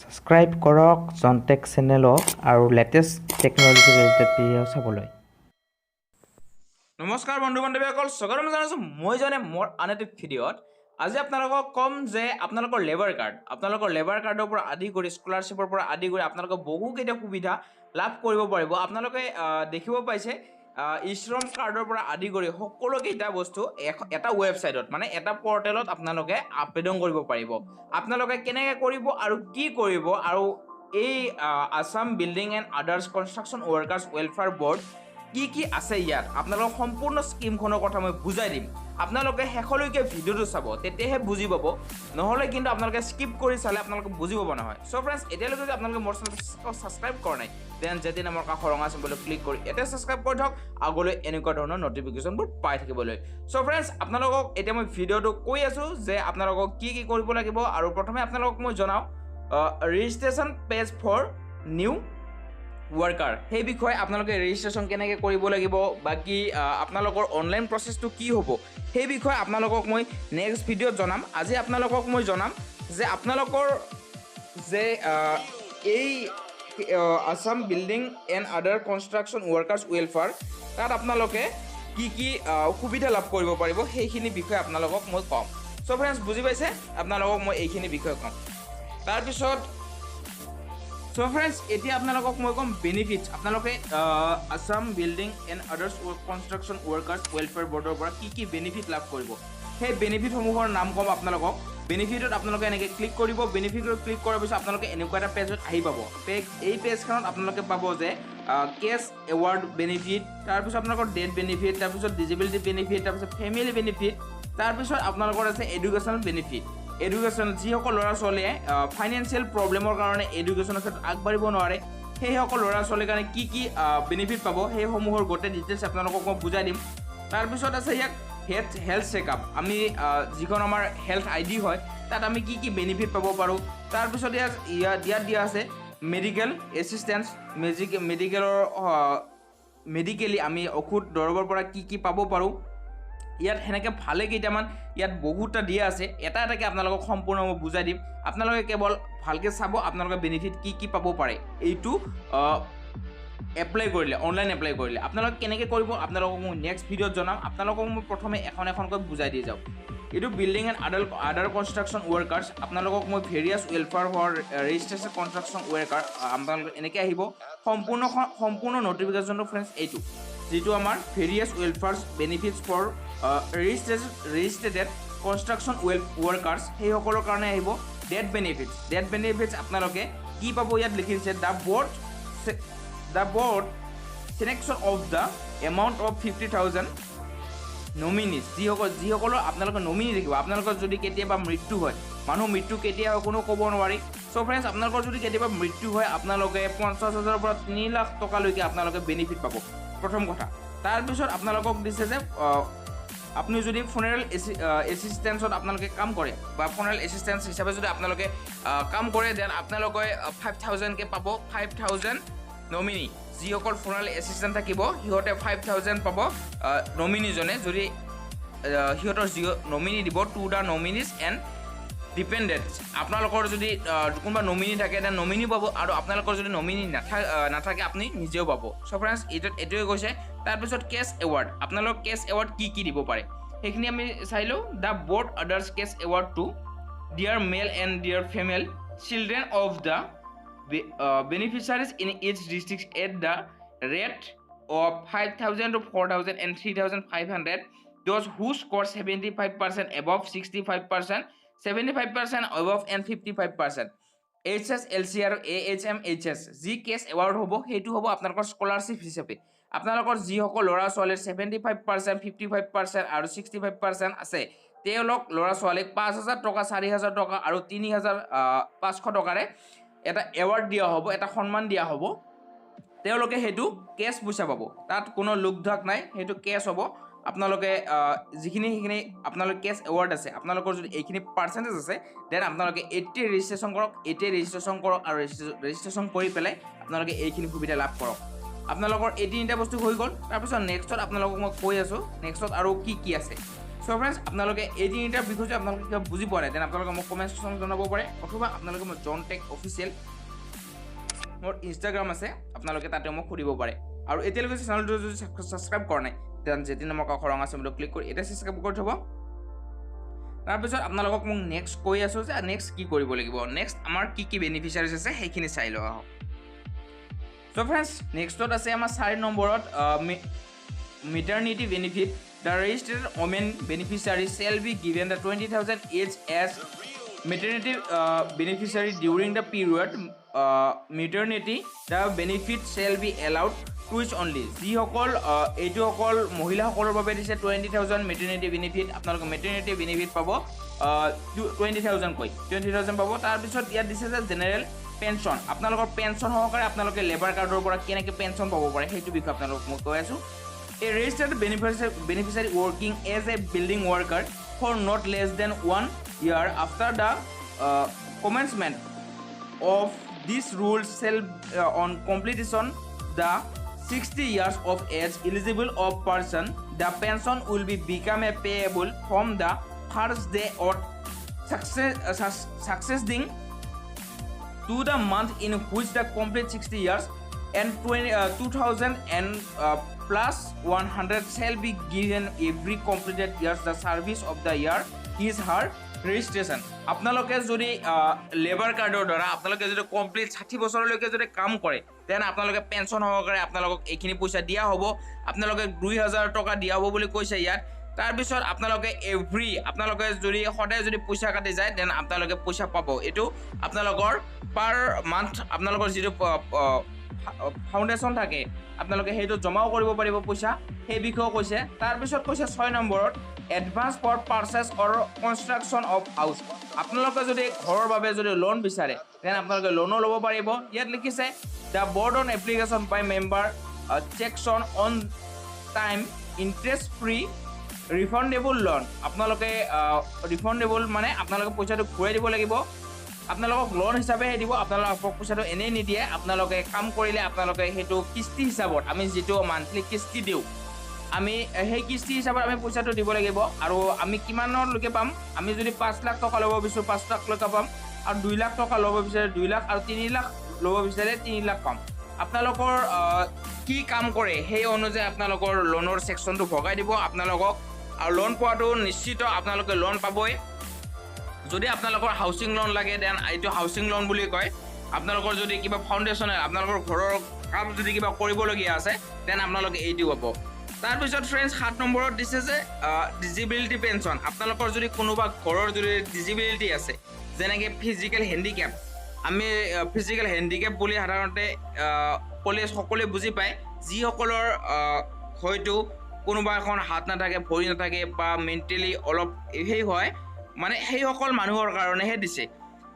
Subscribe কৰক জনটেক চেনেলক আৰু latest technology related video' চাবলৈ। নমস্কাৰ বন্ধু বান্ধৱীসকল, স্বাগতম জনাইছোঁ মই জানে মোৰ আন এটা ভিডিঅ'ত। আজি আপোনালোকক ক'ম যে আপোনালোকৰ লেবাৰ কাৰ্ডৰ পৰা আদি কৰি স্কলাৰশ্বিপৰ পৰা আদি কৰি আপোনালোকে বহুকেইটা সুবিধা লাভ কৰিব পাৰিব। আপোনালোকে দেখিব পাইছে ই-শ্ৰম কাৰ্ডৰ পৰা আদি কৰি সকলোকেইটা বস্তু এটা ৱেবছাইটত মানে এটা পৰ্টেলত আপোনালোকে আবেদন কৰিব পাৰিব। আপোনালোকে কেনেকৈ কৰিব আৰু কি কৰিব আৰু এই Assam building and others construction workers welfare board কি আছে ইয়াত আপোনালোকক সম্পূৰ্ণ স্কিমখনৰ কথা মই বুজাই দিম। আপোনালোকে শেষলৈকে ভিডিঅ'টো চাব, তেতিয়াহে বুজি পাব, নহ'লে কিন্তু আপোনালোকে স্কিপ কৰি চালে আপোনালোকে বুজি পাব নহয়। চ' ফ্ৰেণ্ডছ, এতিয়ালৈকে যদি আপোনালোকে মোৰ চেনেলটো ছাবস্ক্ৰাইব কৰা নাই দেন যেতিয়া নামৰ কাষৰ ৰঙা চিম্বলটো ক্লিক কৰি এতিয়া ছাবস্ক্ৰাইব কৰি থওক আগলৈ এনেকুৱা ধৰণৰ নটিফিকেশ্যনবোৰ পাই থাকিবলৈ। চ' ফ্ৰেণ্ডছ, আপোনালোকক এতিয়া মই ভিডিঅ'টো কৈ আছোঁ যে আপোনালোকক কি কৰিব লাগিব। আৰু প্ৰথমে আপোনালোকক মই জনাওঁ registration page for new worker, সেই বিষয়ে আপোনালোকে ৰেজিষ্ট্ৰেশ্যন কেনেকৈ কৰিব লাগিব, বাকী আপোনালোকৰ অনলাইন প্ৰচেছটো কি হ'ব সেই বিষয়ে আপোনালোকক মই নেক্সট ভিডিঅ'ত জনাম। আজি আপোনালোকক মই জনাম যে আপোনালোকৰ যে এই Assam building and other construction workers welfare তাত আপোনালোকে কি সুবিধা লাভ কৰিব পাৰিব সেইখিনি বিষয়ে আপোনালোকক মই ক'ম। চ' ফ্ৰেণ্ডছ, বুজি পাইছে? আপোনালোকক মই এইখিনি বিষয়ে ক'ম। তাৰপিছত চ' ফ্ৰেণ্ডছ, এতিয়া আপোনালোকক মই ক'ম বেনিফিটছ। আপোনালোকে Assam building and others construction workers welfare বৰ্ডৰ পৰা কি বেনিফিট লাভ কৰিব সেই বেনিফিটসমূহৰ নাম ক'ম আপোনালোকক। বেনিফিটত আপোনালোকে এনেকৈ ক্লিক কৰিব। বেনিফিটত ক্লিক কৰাৰ পিছত আপোনালোকে এনেকুৱা এটা পেজত আহি পাব। এই পেজখনত আপোনালোকে পাব যে কেছ এৱাৰ্ড বেনিফিট, তাৰপিছত আপোনালোকৰ ডেথ বেনিফিট, তাৰপিছত ডিজেবিলিটি বেনিফিট, তাৰপিছত ফেমিলি বেনিফিট, তাৰপিছত আপোনালোকৰ আছে এডুকেশ্যনেল বেনিফিট। এডুকেশ্যন যিসকল ল'ৰা ছোৱালীয়ে ফাইনেন্সিয়েল প্ৰব্লেমৰ কাৰণে এডুকেশ্যনৰ ক্ষেত্ৰত আগবাঢ়িব নোৱাৰে সেইসকল ল'ৰা ছোৱালীৰ কাৰণে কি বেনিফিট পাব সেইসমূহৰ গোটেই ডিটেইলছ আপোনালোকক মই বুজাই দিম। তাৰপিছত আছে ইয়াত হেল্থ চেকআপ, আমি যিখন আমাৰ হেল্থ ID হয় তাত আমি কি বেনিফিট পাব পাৰোঁ। তাৰপিছত ইয়াত দিয়া আছে মেডিকেল এছিষ্টেঞ্চ, মেডিকেলি আমি ঔষধ দৰৱৰ পৰা কি পাব পাৰোঁ। ইয়াত সেনেকৈ ভালে কেইটামান ইয়াত বহুতটা দিয়া আছে, এটা এটাকৈ আপোনালোকক সম্পূৰ্ণ মই বুজাই দিম। আপোনালোকে কেৱল ভালকৈ চাব আপোনালোকে বেনিফিট কি পাব পাৰে এইটো এপ্লাই কৰিলে, অনলাইন এপ্লাই কৰিলে। আপোনালোকে কেনেকৈ কৰিব আপোনালোকক মই নেক্সট ভিডিঅ'ত জনাম। আপোনালোকক মই প্ৰথমে এখনকৈ বুজাই দি যাওঁ। এইটো building and other construction workers, আপোনালোকক মই various welfare for registration construction worker আপোনালোকে এনেকৈ আহিব। সম্পূৰ্ণ নটিফিকেশ্যনটো ফ্ৰেণ্ডছ এইটো যিটো আমাৰ various welfare benefits for registered construction workers সেইসকলৰ কাৰণে আহিব। ডেথ বেনিফিটছ আপোনালোকে কি পাব ইয়াত লিখি দিছে the board selection of the amount of 50,000 নমিনিজ, যিসকলৰ আপোনালোকে নমিনি দেখিব। আপোনালোকৰ যদি কেতিয়াবা মৃত্যু হয়, মানুহ মৃত্যু কেতিয়া হয় কোনো ক'ব নোৱাৰি। চ' ফ্ৰেণ্ডছ, আপোনালোকৰ যদি কেতিয়াবা মৃত্যু হয় আপোনালোকে 50,000 পৰা 3 লাখ টকালৈকে আপোনালোকে বেনিফিট পাব, প্ৰথম কথা। তাৰপিছত আপোনালোকক দিছে যে আপুনি যদি ফুনেৰেল এছিষ্টেঞ্চত আপোনালোকে কাম কৰে বা ফুনেৰেল এছিষ্টেঞ্চ হিচাপে যদি আপোনালোকে কাম কৰে দেন আপোনালোকে 5,000কৈ পাব। 5,000 নমিনি, যিসকল ফুনেৰেল এছিষ্টেণ্ট থাকিব সিহঁতে 5,000 পাব। নমিনিজনে যদি সিহঁতৰ নমিনি দিব টু দ্য নমিনিজ এণ্ড ডিপেণ্ডেণ্টছ। আপোনালোকৰ যদি কোনোবা নমিনি থাকে তেন্তে নমিনি পাব, আৰু আপোনালোকৰ যদি নমিনি নাথাকে আপুনি নিজেও পাব। চ' ফ্ৰেণ্ডছ, এইটোৱে কৈছে। তাৰপিছত কেছ এৱাৰ্ড, আপোনালোকৰ কেছ এৱাৰ্ড কি দিব পাৰে সেইখিনি আমি চাই লওঁ। The board orders case award to dear male and dear female children of the beneficiaries in each district at the rate of 5,000 to 4,000 and 3,500. Those who score 75% above, 65%, 75% above and 55%. HS, LC আৰু AHM HS যি cash award হ'ব সেইটো হ'ব আপোনালোকৰ scholarship হিচাপে। আপোনালোকৰ যিসকল ল'ৰা ছোৱালীৰ 75%, 55% আৰু 65% আছে তেওঁলোক ল'ৰা ছোৱালীক 5,000 টকা, 4,000 টকা আৰু 3,500 টকাৰে এটা এৱাৰ্ড দিয়া হ'ব, এটা সন্মান দিয়া হ'ব। তেওঁলোকে সেইটো কেছ পইচা পাব, তাত কোনো লোকধাক নাই, সেইটো কেছ হ'ব। আপোনালোকে সেইখিনি আপোনালোকে কেছ এৱাৰ্ড আছে, আপোনালোকৰ যদি এইখিনি পাৰ্চেণ্টেজ আছে দেন আপোনালোকে 80 ৰেজিষ্ট্ৰেশ্যন কৰক আৰু ৰেজিষ্ট্ৰেশ্যন কৰি পেলাই আপোনালোকে এইখিনি সুবিধা লাভ কৰক। আপোনালোকৰ এই তিনিটা বস্তু হৈ গ'ল। তাৰপিছত নেক্সটত আপোনালোকক মই কৈ আছোঁ নেক্সটত আৰু কি আছে। চ' সো ফ্ৰেণ্ডছ আপোনালোকে এই তিনিটাৰ বিষয়ে আপোনালোকে কিবা বুজি পোৱা নাই তেনে আপোনালোকে মোক কমেণ্ট ছেকশ্যনত জনাব পাৰে অথবা আপোনালোকে মোৰ জন টেক অফিচিয়েল মোৰ ইনষ্টাগ্ৰাম আছে আপোনালোকে তাতে মোক সুধিব পাৰে আৰু এতিয়ালৈকে চেনেলটো যদি ছাবস্ক্ৰাইব কৰা নাই তেনে যেতি নামৰ কাষৰ ৰঙা চিম্বলটো ক্লিক কৰি এটা ছাবস্ক্ৰাইব কৰি থ'ব তাৰপিছত আপোনালোকক মোক নেক্সট কৈ আছোঁ যে নেক্সট কি কৰিব লাগিব নেক্সট আমাৰ কি বেনিফিচিয়াৰিজ আছে সেইখিনি চাই লোৱা আহক সো ফ্ৰেণ্ডছ নেক্সটত আছে আমাৰ 4 নম্বৰত maternity benefit. The registered women beneficiary shall be given the 20,000 each as maternity beneficiary during the period maternity. The benefit shall be allowed to each only. যিসকল এইটোসকল মহিলাসকলৰ বাবে দিছে 20,000 maternity benefit আপোনালোকে maternity benefit পাব 20,000 কৈ 20,000 পাব তাৰপিছত ইয়াত দিছে যে জেনেৰেল পেনশ্যন আপোনালোকৰ পেনশ্যন সহকাৰে আপোনালোকে লেবাৰ কাৰ্ডৰ পৰা কেনেকৈ পেনশ্যন পাব পাৰে সেইটো বিষয়ে আপোনালোকক মই কৈ আছোঁ A registered beneficiary working as a building worker for not less than 1 year after the commencement of this rule shall on completion the 60 years of age eligible of person the pension will be become a payable from the first day or succeeding to the month in which the complete 60 years and 2000 and plus 100 shall be given every completed years the service of the year is her registration আপোনালোকে যদি labour কাৰ্ডৰ দ্বাৰা আপোনালোকে যদি complete 60 বছৰলৈকে যদি কাম কৰে তেন আপোনালোকে পেনশ্যন সহকাৰে আপোনালোকক এইখিনি পইচা দিয়া হ'ব আপোনালোকে 2000 টকা দিয়া হ'ব বুলি কৈছে ইয়াত তাৰপিছত আপোনালোকে আপোনালোকে যদি সদায় যদি পইচা কাটি যায় দেন আপোনালোকে পইচা পাব এইটো আপোনালোকৰ পাৰ মান্থ আপোনালোকৰ যিটো ফাউণ্ডেশ্যন থাকে আপোনালোকে সেইটো জমাও কৰিব পাৰিব পইচা সেই বিষয়ে কৈছে তাৰপিছত কৈছে 6 নম্বৰত advance for purchase or construction of house আপোনালোকে যদি ঘৰৰ বাবে যদি লোন বিচাৰে তেনে আপোনালোকে লোনো ল'ব পাৰিব ইয়াত লিখিছে the board on application by member section on time interest free refundable loan আপোনালোকে ৰিফাণ্ডেবল মানে আপোনালোকে পইচাটো ঘূৰাই দিব লাগিব আপোনালোকক লোন হিচাপেহে দিব আপোনালোকক পইচাটো এনেই নিদিয়ে আপোনালোকে কাম কৰিলে আপোনালোকে সেইটো কিস্তি হিচাপত আমি যিটো মান্থলি কিস্তি দিওঁ আমি সেই কিস্তি হিচাপত আমি পইচাটো দিব লাগিব আৰু আমি কিমানলৈকে পাম আমি যদি 5 লাখ টকা ল'ব বিচাৰোঁ 5 লাখলৈকে পাম আৰু 2 লাখ টকা ল'ব বিচাৰে 2 লাখ আৰু 3 লাখ ল'ব বিচাৰে 3 লাখ পাম আপোনালোকৰ কি কাম কৰে সেই অনুযায়ী আপোনালোকৰ লোনৰ ছেকশ্যনটো ভগাই দিব আপোনালোকক আৰু লোন পোৱাটো নিশ্চিত আপোনালোকে লোন পাবই যদি আপোনালোকৰ হাউচিং লোন লাগে দেন এইটো হাউচিং লোন বুলি কয় আপোনালোকৰ যদি কিবা ফাউণ্ডেশ্যনে আপোনালোকৰ ঘৰৰ কাম যদি কিবা কৰিবলগীয়া আছে দেন আপোনালোকে এইটো পাব তাৰপিছত ফ্ৰেণ্ডছ 7 নম্বৰত দিছে যে ডিজিবিলিটি পেনশ্যন আপোনালোকৰ যদি কোনোবা ঘৰৰ যদি ডিজিবিলিটি আছে যেনেকৈ ফিজিকেল হেণ্ডিকেপ আমি ফিজিকেল হেণ্ডিকেপ বুলি সাধাৰণতে সকলোৱে বুজি পায় যিসকলৰ হয়তো কোনোবা এখন হাত নাথাকে ভৰি নাথাকে বা মেণ্টেলি অলপ সেই হয় মানে সেইসকল মানুহৰ কাৰণেহে দিছে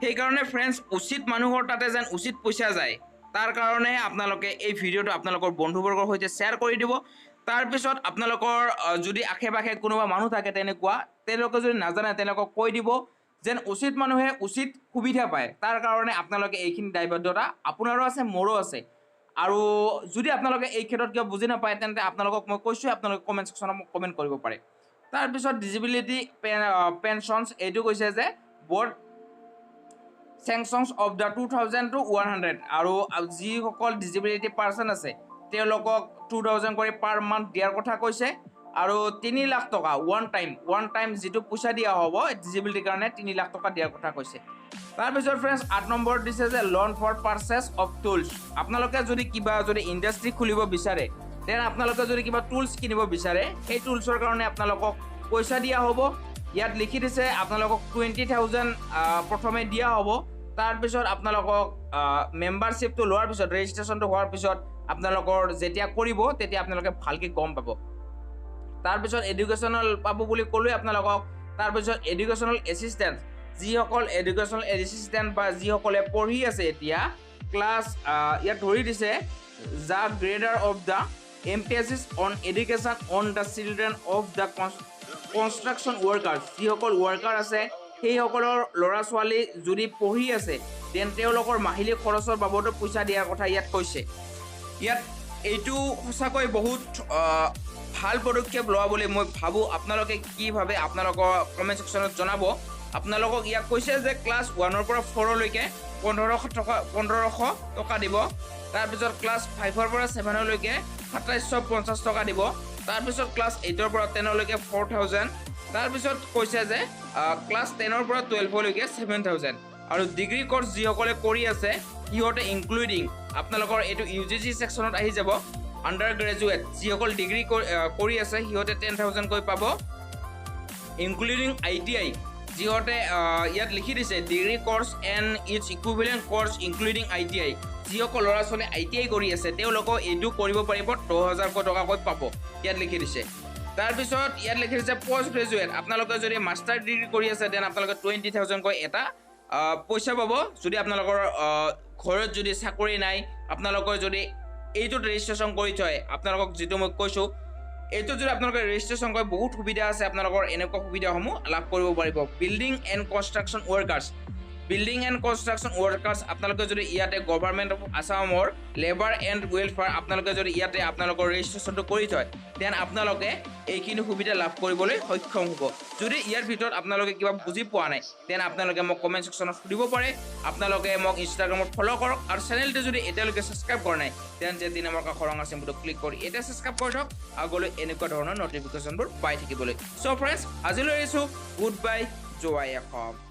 সেইকাৰণে ফ্ৰেণ্ডছ উচিত মানুহৰ তাতে যেন উচিত পইচা যায় তাৰ কাৰণে আপোনালোকে এই ভিডিঅ'টো আপোনালোকৰ বন্ধুবৰ্গৰ সৈতে শ্বেয়াৰ কৰি দিব তাৰপিছত আপোনালোকৰ যদি আশে পাশে কোনোবা মানুহ থাকে তেনেকুৱা তেওঁলোকে যদি নাজানে তেওঁলোকক কৈ দিব যেন উচিত মানুহে উচিত সুবিধা পায় তাৰ কাৰণে আপোনালোকে এইখিনি দায়বদ্ধতা আপোনাৰো আছে মোৰো আছে আৰু যদি আপোনালোকে এই ক্ষেত্ৰত কিবা বুজি নাপায় তেন্তে আপোনালোকক মই কৈছোঁ আপোনালোকে কমেণ্ট ছেকশ্যনত মোক কমেণ্ট কৰিব পাৰে তাৰপিছত ডিজিবিলিটি পেনশ্যনছ এইটো কৈছে যে বৰ্ড চেংচনছ অফ দ্য 2000 to 100 আৰু যিসকল ডিজিবিলিটি পাৰ্চন আছে তেওঁলোকক 2000 কৰি পাৰ মান্থ দিয়াৰ কথা কৈছে আৰু 3 লাখ টকা ওৱান টাইম যিটো পইচা দিয়া হ'ব ডিজিবিলিটিৰ কাৰণে 3 লাখ টকা দিয়াৰ কথা কৈছে তাৰপিছত ফ্ৰেণ্ডছ 8 নম্বৰত দিছে যে loan for purchase of tools আপোনালোকে যদি কিবা যদি ইণ্ডাষ্ট্ৰি খুলিব বিচাৰে তেনে আপোনালোকে যদি কিবা টুলছ কিনিব বিচাৰে সেই টুলছৰ কাৰণে আপোনালোকক পইচা দিয়া হ'ব ইয়াত লিখি দিছে আপোনালোকক 20,000 প্ৰথমে দিয়া হ'ব তাৰপিছত আপোনালোকক মেম্বাৰশ্বিপটো লোৱাৰ পিছত ৰেজিষ্ট্ৰেশ্যনটো হোৱাৰ পিছত আপোনালোকৰ যেতিয়া কৰিব তেতিয়া আপোনালোকে ভালকৈ গম পাব তাৰপিছত এডুকেশ্যনেল পাব বুলি ক'লোৱে আপোনালোকক তাৰপিছত এডুকেশ্যনেল এছিষ্টেণ্ট যিসকল এডুকেশ্যনেল এছিষ্টেণ্ট বা যিসকলে পঢ়ি আছে এতিয়া ক্লাছ ইয়াত ধৰি দিছে the grader of the emphasis on education on the children of the construction workers যিসকল ৱৰ্কাৰ আছে সেইসকলৰ ল'ৰা ছোৱালী যদি পঢ়ি আছে দেন তেওঁলোকৰ মাহিলী খৰচৰ বাবদত পইচা দিয়াৰ কথা ইয়াত কৈছে ইয়াত এইটো সঁচাকৈ বহুত ভাল পদক্ষেপ লোৱা বুলি মই ভাবোঁ আপোনালোকে কি ভাবে আপোনালোকৰ কমেণ্ট ছেকশ্যনত জনাব আপোনালোকক ইয়াক কৈছে যে ক্লাছ 1ৰ পৰা 4লৈকে 1500 টকা দিব তাৰপিছত ক্লাছ 5ৰ পৰা 7লৈকে 2750 টকা দিব তাৰপিছত ক্লাছ 8ৰ পৰা 10লৈকে 4000 তাৰপিছত কৈছে যে ক্লাছ 10ৰ পৰা 12লৈকে 7000 আৰু ডিগ্ৰী কোৰ্চ যিসকলে কৰি আছে সিহঁতে ইনক্লুডিং আপোনালোকৰ এইটো UGC ছেকশ্যনত আহি যাব আণ্ডাৰ গ্ৰেজুৱেট যিসকল ডিগ্ৰী কৰি আছে সিহঁতে 10,000 কৈ পাব ইনক্লুডিং ITI যিহঁতে ইয়াত লিখি দিছে degree course and its equivalent course including ITI যিসকল ল'ৰা ছোৱালী ITI কৰি আছে তেওঁলোকক এইটো কৰিব পাৰিব 10,000 টকাকৈ পাব ইয়াত লিখি দিছে তাৰপিছত ইয়াত লিখি দিছে পষ্ট গ্ৰেজুৱেট আপোনালোকে যদি মাষ্টাৰ ডিগ্ৰী কৰি আছে দেন আপোনালোকে 20,000 কৈ এটা পইচা পাব যদি আপোনালোকৰ ঘৰত যদি চাকৰি নাই আপোনালোকৰ যদি এইটোত ৰেজিষ্ট্ৰেশ্যন কৰি থয় আপোনালোকক যিটো মই কৈছোঁ এইটো যদি আপোনালোকে ৰেজিষ্ট্ৰেশ্যন কৰে বহুত সুবিধা আছে আপোনালোকৰ এনেকুৱা সুবিধাসমূহ লাভ কৰিব পাৰিব বিল্ডিং এণ্ড কনষ্ট্ৰাকশ্যন ৱৰ্কাৰ্ছ আপোনালোকে যদি ইয়াতে গভৰ্ণমেণ্ট অফ আছামৰ লেবাৰ এণ্ড ৱেলফেয়াৰ আপোনালোকে যদি ইয়াতে আপোনালোকৰ ৰেজিষ্ট্ৰেশ্যনটো কৰি থয় দেন আপোনালোকে এইখিনি সুবিধা লাভ কৰিবলৈ সক্ষম হ'ব যদি ইয়াৰ ভিতৰত আপোনালোকে কিবা বুজি পোৱা নাই দেন আপোনালোকে মোক কমেণ্ট ছেকশ্যনত সুধিব পাৰে আপোনালোকে মোক ইনষ্টাগ্ৰামত ফ'ল' কৰক আৰু চেনেলটো যদি এতিয়ালৈকে ছাবস্ক্ৰাইব কৰা নাই দেন যে 3 নম্বৰ কাষৰ ৰঙা চিম্বলটো ক্লিক কৰি এতিয়া ছাবস্ক্ৰাইব কৰি থওক আগলৈ এনেকুৱা ধৰণৰ নটিফিকেশ্যনবোৰ পাই থাকিবলৈ চ' ফ্ৰেণ্ডছ আজিলৈ এৰিছোঁ গুড বাই জয় অসম